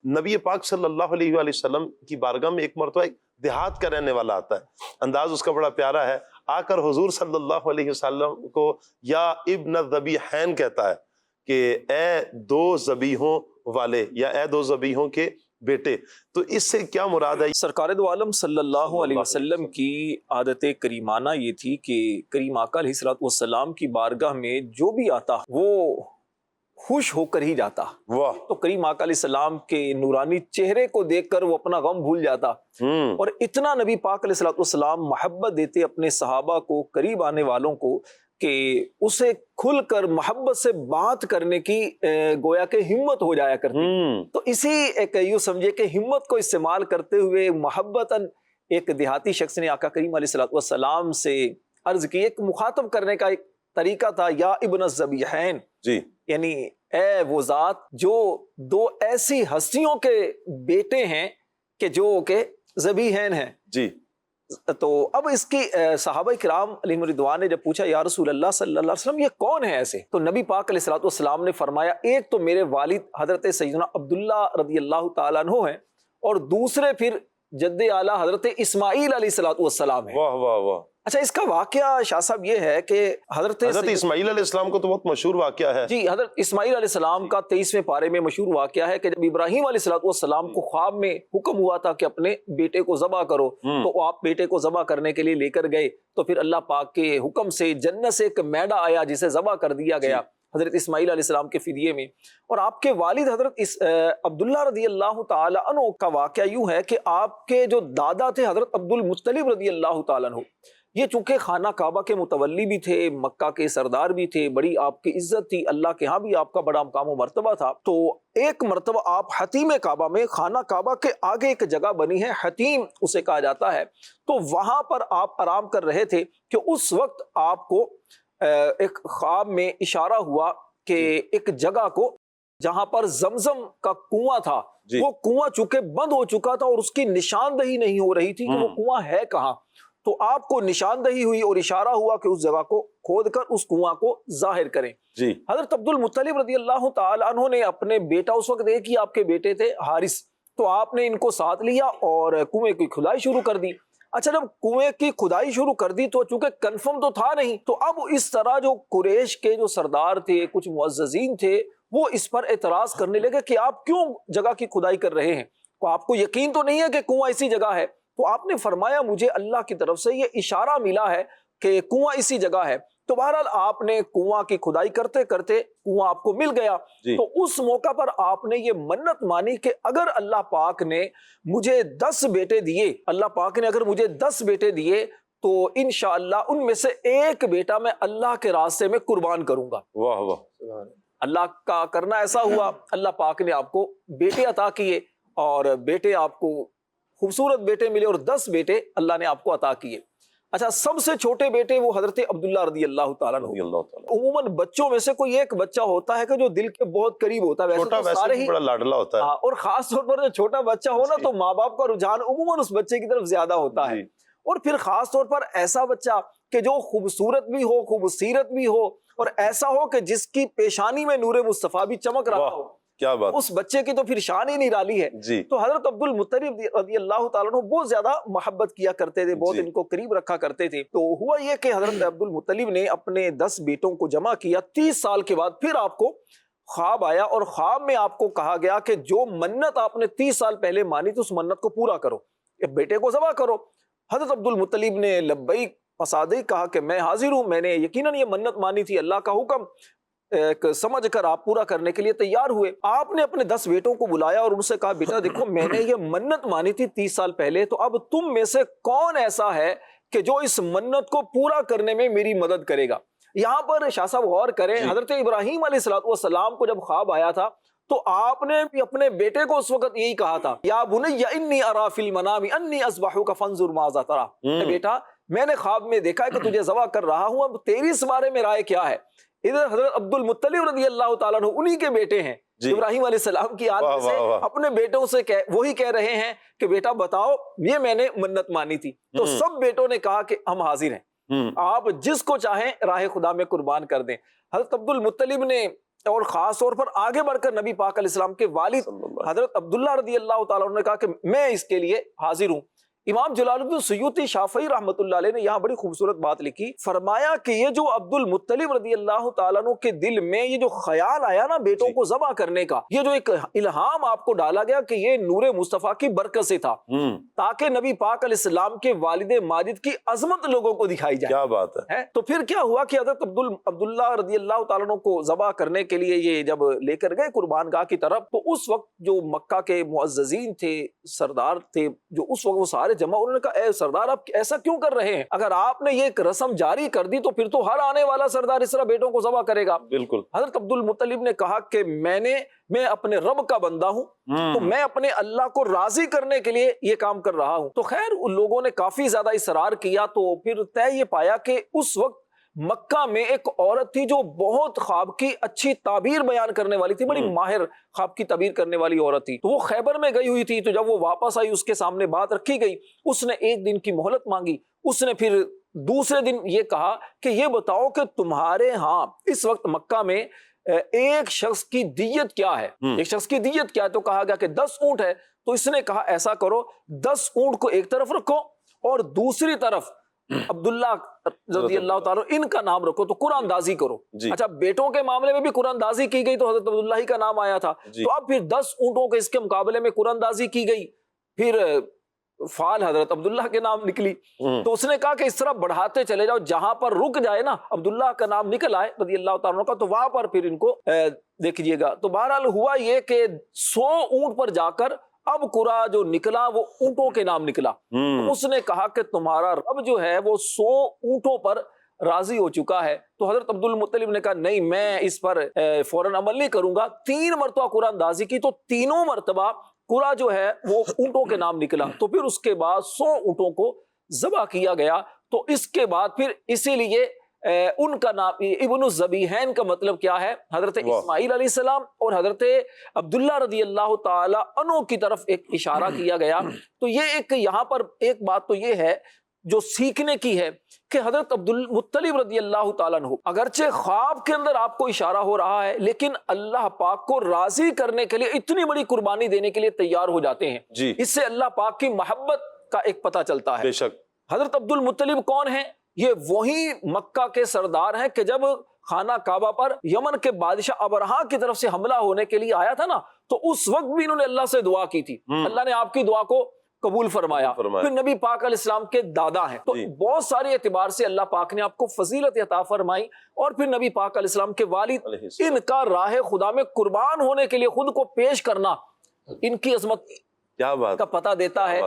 نبی پاک صلی اللہ علیہ وآلہ وسلم کی بارگاہ میں ایک مرتبہ ایک دیہات کا رہنے والا آتا ہے، انداز اس کا بڑا پیارا ہے، آ کر حضور صلی اللہ علیہ وسلم کو یا ابن الذبیحین کہتا ہے کہ اے دو ذبیحوں والے، یا اے دو ذبیحوں کے بیٹے۔ تو اس سے کیا مراد ہے؟ سرکار دو عالم صلی اللہ علیہ وسلم کی عادت کریمانہ یہ تھی کہ کریم آقا علیہ الصلوۃ والسلام کی بارگاہ میں جو بھی آتا وہ خوش ہو کر ہی جاتا۔ واہ، تو کریم آقا علیہ السلام کے نورانی چہرے کو دیکھ کر وہ اپنا غم بھول جاتا، اور اتنا نبی پاک علیہ الصلوۃ والسلام محبت دیتے اپنے صحابہ کو، قریب آنے والوں کو، کہ اسے کھل کر محبت سے بات کرنے کی گویا کہ ہمت ہو جایا کرتی۔ تو اسی ایک یوں سمجھے کہ ہمت کو استعمال کرتے ہوئے محبتاً ایک دیہاتی شخص نے آقا کریم علیہ الصلوۃ والسلام سے عرض کی، ایک مخاطب کرنے کا ایک طریقہ تھا، یا ابن الذبیحین، جی، یعنی اے وہ ذات جو دو ایسی ہستیوں کے بیٹے ہیں کہ جو کہ ذبیحین ہیں۔ جی، تو اب اس کی صحابہ کرام علیہم رضوان نے جب پوچھا یا رسول اللہ صلی اللہ علیہ وسلم یہ کون ہے ایسے، تو نبی پاک علیہ الصلوۃ والسلام نے فرمایا ایک تو میرے والد حضرت سیدنا عبداللہ رضی اللہ تعالیٰ عنہ ہیں، اور دوسرے پھر جد اعلیٰ حضرت اسماعیل علیہ الصلوۃ والسلام ہیں۔ واہ واہ واہ۔ اچھا، اس کا واقعہ شاہ صاحب یہ ہے کہ حضرت اسماعیل علیہ السلام کو تو بہت مشہور واقعہ ہے۔ جی، حضرت اسماعیل علیہ السلام کا 23ویں پارے میں مشہور واقعہ ہے کہ جب ابراہیم علیہ الصلوۃ والسلام کو خواب میں حکم ہوا تھا کہ اپنے بیٹے کو ذبح کرو، تو آپ بیٹے کو ذبح کرنے کے لیے لے کر گئے، تو پھر اللہ پاک کے حکم سے جنت سے ایک میڈا آیا جسے ذبح کر دیا گیا حضرت اسماعیل علیہ السلام کے فدیے میں۔ اور آپ کے والد حضرت عبداللہ رضی اللہ تعالی عنہ کا واقعہ یوں ہے کہ آپ کے جو دادا تھے حضرت عبد المطلب رضی اللہ تعالی عنہ، یہ چونکہ خانہ کعبہ کے متولی بھی تھے، مکہ کے سردار بھی تھے، بڑی آپ کی عزت تھی، اللہ کے ہاں بھی آپ کا بڑا مقام و مرتبہ تھا۔ تو ایک مرتبہ آپ حتیم کعبہ میں، خانہ کعبہ کے آگے ایک جگہ بنی ہے، حتیم اسے کہا جاتا ہے، تو وہاں پر آپ آرام کر رہے تھے کہ اس وقت آپ کو ایک خواب میں اشارہ ہوا کہ ایک جگہ کو جہاں پر زمزم کا کنواں تھا، وہ کنواں چونکہ بند ہو چکا تھا اور اس کی نشاندہی نہیں ہو رہی تھی کہ وہ کنواں ہے کہاں، تو آپ کو نشاندہی ہوئی اور اشارہ ہوا کہ اس جگہ کو کھود کر اس کنواں کو ظاہر کریں۔ جی، حضرت عبد المطلب رضی اللہ تعالی عنہ نے اپنے بیٹا، اس وقت ایک ہی آپ کے بیٹے تھے حارث، تو آپ نے ان کو ساتھ لیا اور کنویں کی کھدائی شروع کر دی۔ اچھا، جب کنویں کی کھدائی شروع کر دی تو چونکہ کنفرم تو تھا نہیں، تو اب اس طرح جو قریش کے جو سردار تھے، کچھ معززین تھے، وہ اس پر اعتراض کرنے لگے کہ آپ کیوں جگہ کی کھدائی کر رہے ہیں، تو آپ کو یقین تو نہیں ہے کہ کنواں اسی جگہ ہے؟ تو آپ نے فرمایا مجھے اللہ کی طرف سے یہ اشارہ ملا ہے کہ کنواں اسی جگہ ہے۔ تو بہرحال آپ نے کنواں کی کھدائی کرتے کرتے کنواں آپ کو مل گیا۔ تو اس موقع پر آپ نے یہ منت مانی کہ اگر اللہ پاک نے مجھے 10 بیٹے دیے، اللہ پاک نے اگر مجھے 10 بیٹے دیے تو انشاءاللہ ان میں سے ایک بیٹا میں اللہ کے راستے میں قربان کروں گا۔ واہ واہ۔ اللہ کا کرنا ایسا ہوا، اللہ پاک نے آپ کو بیٹے عطا کیے، اور بیٹے آپ کو خوبصورت بیٹے ملے، اور 10 بیٹے اللہ نے آپ کو عطا کیے۔ اچھا، سب سے چھوٹے بیٹے وہ حضرت عبداللہ رضی اللہ تعالیٰ عنہ۔ عموماً بچوں میں سے کوئی ایک بچہ ہوتا ہے کہ جو دل کے بہت قریب ہوتا ہے، چھوٹا ویسے بھی بڑا لاڈلا ہوتا ہے، اور خاص طور پر جو چھوٹا بچہ ہو نا تو ماں باپ کا رجحان عموماً اس بچے کی طرف زیادہ ہوتا ہے، اور پھر خاص طور پر ایسا بچہ کہ جو خوبصورت بھی ہو، خوبصیرت بھی ہو، اور ایسا ہو کہ جس کی پیشانی میں نور مصطفیٰ بھی چمک رہا ہو، کیا بات، اس بچے کی تو پھر شان ہی نرالی ہے۔ تو حضرت عبد المطلب رضی اللہ تعالیٰ عنہ بہت زیادہ محبت کیا کرتے تھے، بہت ان کو قریب رکھا کرتے تھے۔ تو ہوا یہ کہ حضرت عبد المطلب نے اپنے 10 بیٹوں کو جمع کیا، 30 سال کے بعد پھر آپ کو خواب آیا، اور خواب میں آپ کو کہا گیا کہ جو منت آپ نے 30 سال پہلے مانی تھی اس منت کو پورا کرو، بیٹے کو ذبح کرو۔ حضرت عبد المطلب نے لبیک فصادق کہا کہ میں حاضر ہوں، میں نے یقیناً یہ منت مانی تھی، اللہ کا حکم سمجھ کر آپ پورا کرنے کے لیے تیار ہوئے۔ آپ نے اپنے 10 بیٹوں کو بلایا اور ان سے کہا بیٹا دیکھو میں نے یہ منت مانی تھی 30 سال پہلے، تو اب تم میں سے کون ایسا ہے کہ جو اس منت کو پورا کرنے میں میری مدد کرے گا؟ یہاں پر شاہ صاحب غور کریں، حضرت ابراہیم علیہ السلام کو جب خواب آیا تھا تو آپ نے بھی اپنے بیٹے کو اس وقت یہی کہا تھا، یا بنی انی اری فی المنام انی اذبحک فانظر ماذا تری، بیٹا میں نے خواب میں دیکھا ہے کہ تجھے ذبح کر رہا ہوں، اب تیری اس بارے میں رائے کیا ہے؟ ادھر حضرت عبد المطلب رضی اللہ تعالیٰ عنہ انہی کے بیٹے ہیں، ابراہیم علیہ السلام کی آل میں سے اپنے بیٹوں سے وہی کہہ رہے ہیں کہ بیٹا بتاؤ یہ میں نے منت مانی تھی۔ تو سب بیٹوں نے کہا کہ ہم حاضر ہیں، آپ جس کو چاہیں راہ خدا میں قربان کر دیں۔ حضرت عبد المطلب نے اور خاص طور پر آگے بڑھ کر نبی پاک علیہ السلام کے والد حضرت عبداللہ رضی اللہ تعالیٰ عنہ نے کہا کہ میں اس کے لیے حاضر ہوں۔ امام جلال الدین سیوطی شافعی رحمۃ اللہ علیہ نے یہاں بڑی خوبصورت بات لکھی، فرمایا کہ یہ جو عبد المطلب رضی اللہ تعالیٰ عنہ کے دل میں یہ جو خیال آیا نا بیٹوں کو ذبح کرنے کا، یہ جو ایک الہام آپ کو ڈالا گیا کہ یہ نور مصطفیٰ کی برکت سے تھا، تاکہ نبی پاک علیہ السلام کے والد ماجد کی عظمت لوگوں کو دکھائی جائے۔ کیا بات ہے۔ تو پھر کیا ہوا کہ حضرت عبداللہ رضی اللہ تعالیٰ عنہ کو ذبح کرنے کے لیے یہ جب لے کر گئے قربان گاہ کی طرف، تو اس وقت جو مکہ کے معززین تھے، سردار تھے، جو اس وقت وہ سارے جمع، انہوں نے کہا اے سردار آپ ایسا کیوں کر رہے ہیں؟ اگر آپ نے یہ ایک رسم جاری کر دی تو پھر تو ہر آنے والا سردار اس طرح بیٹوں کو ذبح کرے گا۔ بالکل۔ حضرت عبد المطلب نے کہا کہ میں اپنے رب کا بندہ ہوں، تو میں اپنے اللہ کو راضی کرنے کے لیے یہ کام کر رہا ہوں۔ تو خیر ان لوگوں نے کافی زیادہ اصرار کیا، تو پھر طے یہ پایا کہ اس وقت مکہ میں ایک عورت تھی جو بہت خواب کی اچھی تعبیر بیان کرنے والی تھی، بڑی ماہر خواب کی تعبیر کرنے والی عورت تھی، تو وہ خیبر میں گئی ہوئی تھی۔ تو جب وہ واپس آئی، اس کے سامنے بات رکھی گئی، اس نے ایک دن کی مہلت مانگی۔ اس نے پھر دوسرے دن یہ کہا کہ یہ بتاؤ کہ تمہارے ہاں اس وقت مکہ میں ایک شخص کی دیت کیا ہے؟ ایک شخص کی دیت کیا ہے؟ تو کہا گیا کہ 10 اونٹ ہے۔ تو اس نے کہا ایسا کرو، 10 اونٹ کو ایک طرف رکھو اور دوسری طرف عبداللہ رضی اللہ تعالیٰ ان کا نام رکھو، تو قرآن دازی کرو۔ اچھا، بیٹوں کے معاملے میں بھی قرآن دازی کی گئی تو حضرت عبداللہ ہی کا نام آیا تھا، تو اب پھر 10 اونٹوں کے اس کے مقابلے میں قرآن دازی کی گئی، پھر فال حضرت عبداللہ کے نام نکلی۔ تو اس نے کہا کہ اس طرح بڑھاتے چلے جاؤ، جہاں پر رک جائے نا عبداللہ کا نام نکل آئے رضی اللہ تعالیٰ کا، تو وہاں پر پھر ان کو دیکھیے گا۔ تو بہرحال ہوا یہ کہ 100 اونٹ پر جا کر اب قرآ جو نکلا وہ اونٹوں کے نام نکلا۔ تو اس نے کہا کہ تمہارا رب جو ہے وہ 100 اونٹوں پر راضی ہو چکا ہے۔ تو حضرت عبد المطلب نے کہا نہیں، میں اس پر فوراً عمل نہیں کروں گا۔ 3 مرتبہ قرآن دازی کی، تو تینوں مرتبہ قرآ جو ہے وہ اونٹوں کے نام نکلا۔ تو پھر اس کے بعد 100 اونٹوں کو ذبح کیا گیا۔ تو اس کے بعد پھر اسی لیے ان کا نام ابن الذبیحین کا مطلب کیا ہے؟ حضرت اسماعیل علیہ السلام اور حضرت عبداللہ رضی اللہ تعالی عنہ کی طرف ایک اشارہ کیا گیا۔ تو یہ ایک یہاں پر ایک بات تو یہ ہے جو سیکھنے کی ہے کہ حضرت عبد المطلب رضی اللہ تعالیٰ عنہ اگرچہ خواب کے اندر آپ کو اشارہ ہو رہا ہے، لیکن اللہ پاک کو راضی کرنے کے لیے اتنی بڑی قربانی دینے کے لیے تیار ہو جاتے ہیں۔ اس سے اللہ پاک کی محبت کا ایک پتہ چلتا ہے۔ بے شک۔ حضرت عبد المطلب کون ہیں؟ یہ وہی مکہ کے سردار ہیں کہ جب خانہ کعبہ پر یمن کے بادشاہ ابرہا کی طرف سے حملہ ہونے کے لیے آیا تھا نا، تو اس وقت بھی انہوں نے اللہ سے دعا کی تھی، اللہ نے آپ کی دعا کو قبول فرمایا۔ پھر نبی پاک علیہ السلام کے دادا ہیں، تو بہت سارے اعتبار سے اللہ پاک نے آپ کو فضیلت عطا فرمائی۔ اور پھر نبی پاک علیہ السلام کے والد، ان کا راہ خدا میں قربان ہونے کے لیے خود کو پیش کرنا ان کی عظمت کیا بات کا پتہ دیتا ہے۔